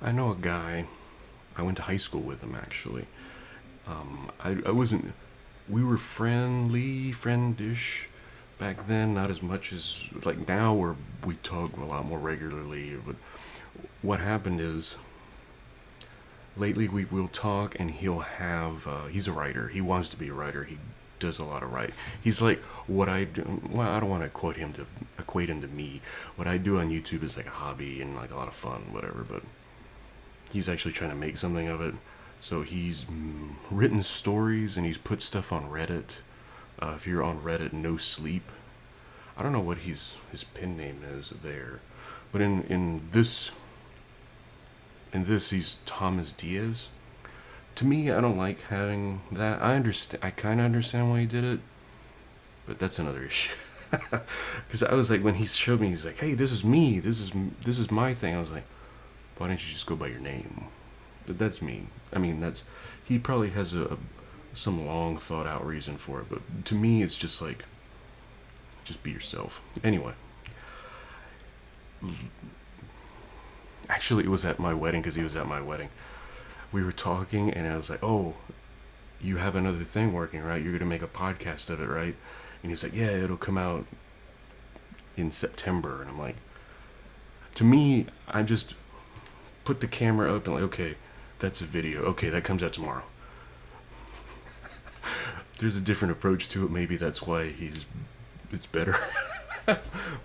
I know a guy. I went to high school with him actually. I wasn't. We were friendish back then. Not as much as like now, where we talk a lot more regularly. But what happened is lately we will talk, and he'll have. He's a writer. He wants to be a writer. He does a lot of write. He's like what I do. Well, I don't want to equate him to me. What I do on YouTube is like a hobby and like a lot of fun, whatever. But he's actually trying to make something of it. So he's written stories and he's put stuff on Reddit. If you're on Reddit, No Sleep. I don't know what his pen name is there, but in this he's Thomas Diaz. To me, I don't like having that. I understand. I kind of understand why he did it, but that's another issue. Because I was like, when he showed me, he's like, "Hey, this is me. This is my thing." I was like, "Why don't you just go by your name?" That's me. I mean, that's he probably has some long thought out reason for it, but to me, it's just like, just be yourself. Anyway, actually, it was at my wedding because he was at my wedding. We were talking, and I was like, "Oh, you have another thing working, right? You're gonna make a podcast of it, right?" And he's like, "Yeah, it'll come out in September." And I'm like, to me, I just put the camera up and like, okay, that's a video. Okay, that comes out tomorrow. There's a different approach to it. Maybe that's why it's better.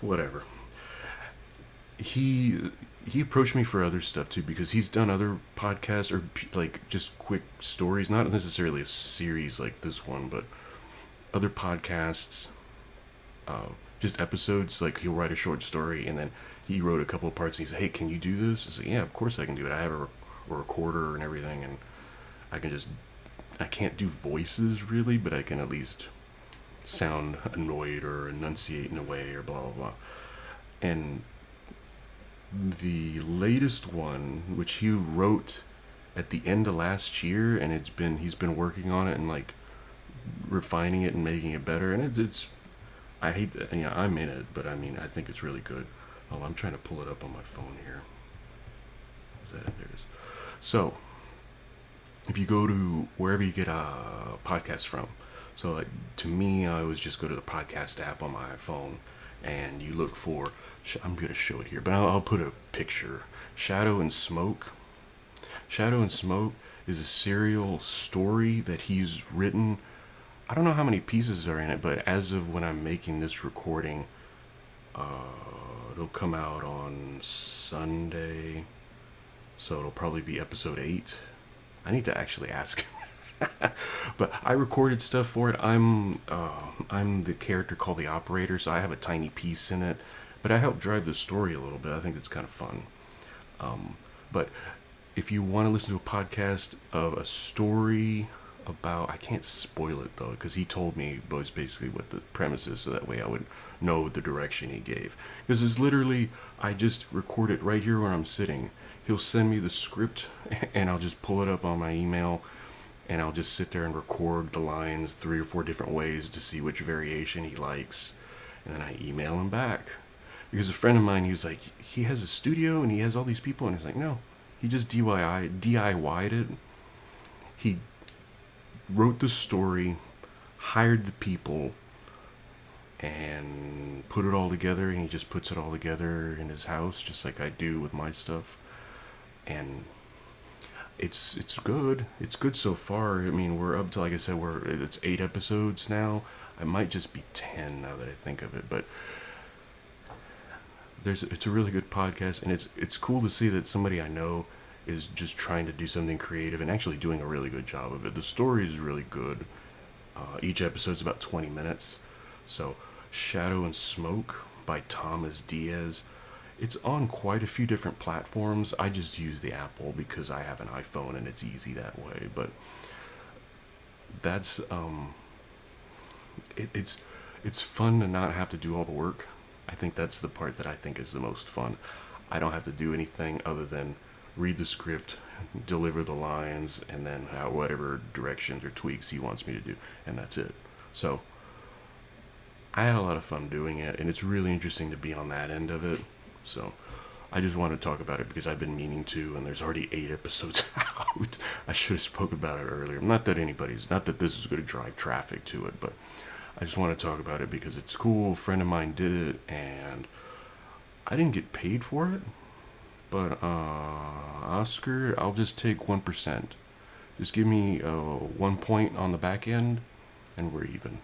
Whatever. He he approached me for other stuff too because he's done other podcasts or like just quick stories, not necessarily a series like this one, but other podcasts, uh, just episodes. Like he'll write a short story and then he wrote a couple of parts. And he said, "Hey, can you do this?" I said, "Yeah, of course I can do it. I have a recorder and everything, and I can just I can't do voices really, but I can at least sound annoyed or enunciate in a way or blah blah blah." And the latest one, which he wrote at the end of last year, and he's been working on it and like refining it and making it better. And it's I hate that. Yeah, I'm in it, but I mean I think it's really good. Oh, I'm trying to pull it up on my phone here. Is that it? There it is. So if you go to wherever you get a podcast from, so like to me, I always just go to the podcast app on my phone, and you look for. I'm gonna show it here, but I'll put a picture. Shadow and Smoke. Shadow and Smoke is a serial story that he's written. I don't know how many pieces are in it, but as of when I'm making this recording, it'll come out on Sunday, so it'll probably be episode 8. I need to actually ask. But I recorded stuff for it. I'm the character called the operator, so I have a tiny piece in it. But I help drive the story a little bit. I think it's kind of fun. But if you want to listen to a podcast of a story about, I can't spoil it though, because he told me was basically what the premise is, so that way I would know the direction he gave. Because it's literally, I just record it right here where I'm sitting. He'll send me the script, and I'll just pull it up on my email, and I'll just sit there and record the lines 3 or 4 different ways to see which variation he likes, and then I email him back. Because a friend of mine, he was like, he has a studio and he has all these people, and he's like, no, he just DIY'd it. He wrote the story, hired the people, and put it all together, and he just puts it all together in his house, just like I do with my stuff. And it's good. It's good so far. I mean, we're up to, like I said, it's 8 episodes now. I might just be 10 now that I think of it, but it's a really good podcast, and it's cool to see that somebody I know is just trying to do something creative and actually doing a really good job of it. The story is really good. Each episode's about 20 minutes. So, Shadow and Smoke by Thomas Diaz. It's on quite a few different platforms. I just use the Apple because I have an iPhone and it's easy that way. But that's it's fun to not have to do all the work. I think that's the part that I think is the most fun. I don't have to do anything other than read the script, deliver the lines, and then whatever directions or tweaks he wants me to do, and that's it. So I had a lot of fun doing it, and it's really interesting to be on that end of it. So I just want to talk about it because I've been meaning to, and there's already 8 episodes out. I should have spoke about it earlier. Not that this is going to drive traffic to it, but I just want to talk about it because it's cool. A friend of mine did it, and I didn't get paid for it. But Oscar, I'll just take 1%. Just give me 1 point on the back end, and we're even.